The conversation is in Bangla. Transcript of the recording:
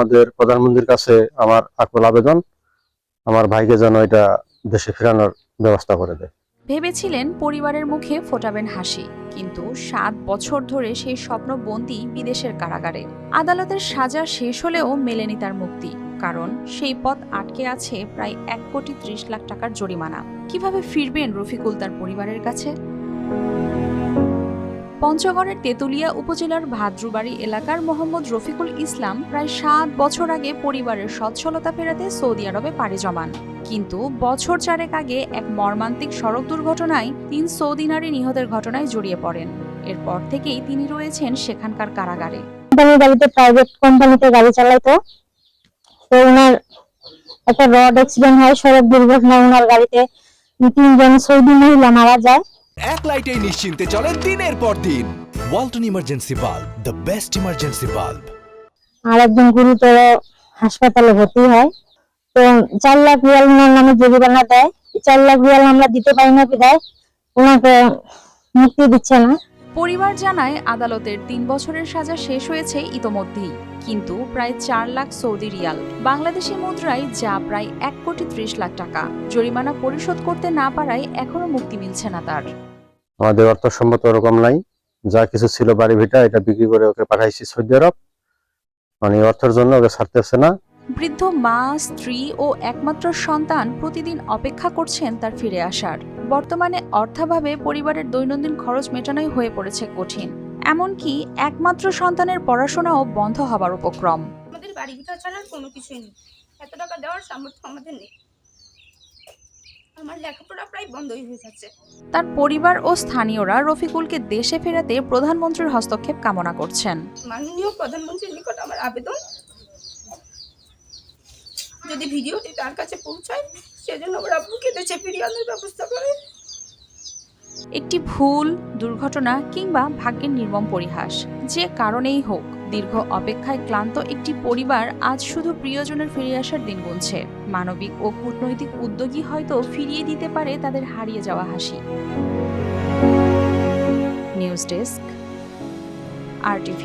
আমাদের প্রধানমন্ত্রীর কাছে আমার আকুল আবেদন, আমার ভাইকে যেন এটা দেশে ফেরানোর ব্যবস্থা করে দেয়। ভেবেছিলেন পরিবারের মুখে ফোটাবেন হাসি, কিন্তু 7 বছর ধরে সেই স্বপ্ন বন্দী বিদেশের কারাগারে। আদালতের সাজা শেষ হলেও মেলেনি তার মুক্তি, কারণ সেই পথ আটকে আছে প্রায় 1,30,00,000 টাকার জরিমানা। কিভাবে ফিরবেন রফিকুল তার পরিবারের কাছে? পঞ্চগড়ের তেতুলিয়া উপজেলার ভাদ্রুবাড়ি এলাকার মোহাম্মদ রফিকুল ইসলাম প্রায় 7 বছর আগে পরিবারের সচ্ছলতা ফেরাতে সৌদি আরবে পাড়ি জমান। কিন্তু বছর 4 আগে এক মর্মান্তিক সড়ক দুর্ঘটনায় 3 সৌদি নারী নিহতের ঘটনায় জড়িয়ে পড়েন। এরপর থেকেই তিনি রয়েছেন সেখানকার কারাগারে। প্রাইভেট কোম্পানিতে গাড়ি চালাইতো, তো ওনার একটা রড অ্যাক্সিডেন্ট হয়, সড়ক দুর্ঘটনায় ওনার গাড়িতে 3 জন সৌদি মহিলা মারা যায়। এক লাইটেই নিশ্চিন্তে চলে দিনের পর দিন। Walton emergency bulb, the best emergency bulb. আর একজন গুরুতর হাসপাতালে ভর্তি হয়। তো 4 লাখ রিয়াল ওনার নামে জরিমানা দেয়। 4 লাখ রিয়াল আমরা দিতে পারি না, বিধায় ওনাকে মুক্তি দিচ্ছে না। পরিবার জানায় আদালতের 3 বছরের সাজা শেষ হয়েছে ইতোমধ্যেই, কিন্তু প্রায় 4 লাখ সৌদি রিয়াল, বাংলাদেশি মুদ্রায় যা প্রায় 1,30,00,000 টাকা, জরিমানা পরিশোধ করতে না পারায় এখনো মুক্তি মিলছে না তার। আমাদের অর্থ সম্মত ওরকম নাই, যা কিছু ছিল বাড়ি ভিটা এটা বিক্রি করে ওকে পাঠাইছি সৌদি আরব, মানে অর্থের জন্য ওকে ছাড়তেছে না। বৃদ্ধ মা, স্ত্রী ও একমাত্র সন্তান প্রতিদিন অপেক্ষা করছেন তার ফিরে আসার। বর্তমানে অর্থাভাবে পরিবারের দৈনন্দিন খরচ মেটানোই হয়ে পড়েছে কঠিন, এমনকি একমাত্র সন্তানের পড়াশোনাও বন্ধ হবার উপক্রম। আমাদের বাড়ি ভিটা ছাড়া কোনো কিছুই নেই, এত টাকা দেওয়ার সামর্থ্য আমাদের নেই। আমার লেখাপড়া প্রায় বন্ধই হয়ে যাচ্ছে। তার পরিবার ও স্থানীয়রা রফিকুলকে দেশে ফেরাতে প্রধানমন্ত্রীর হস্তক্ষেপ কামনা করছেন। মাননীয় প্রধানমন্ত্রীর নিকট আমার আবেদন, যদি ভিডিওটি তার কাছে পৌঁছায় সেজন্য ওরা আব্বুকে দেশে ফিরিয়ে আনার ব্যবস্থা করে। একটি ভুল, দুর্ঘটনা কিংবা ভাগ্যের নির্মম পরিহাস, যে কারণেই হোক, দীর্ঘ অপেক্ষায় ক্লান্ত একটি পরিবার আজ শুধু প্রিয়জনের ফিরে আসার দিন গুনছে। মানবিক ও কূটনৈতিক উদ্যোগই হয়তো ফিরিয়ে দিতে পারে তাদের হারিয়ে যাওয়া হাসি। News desk, RTV।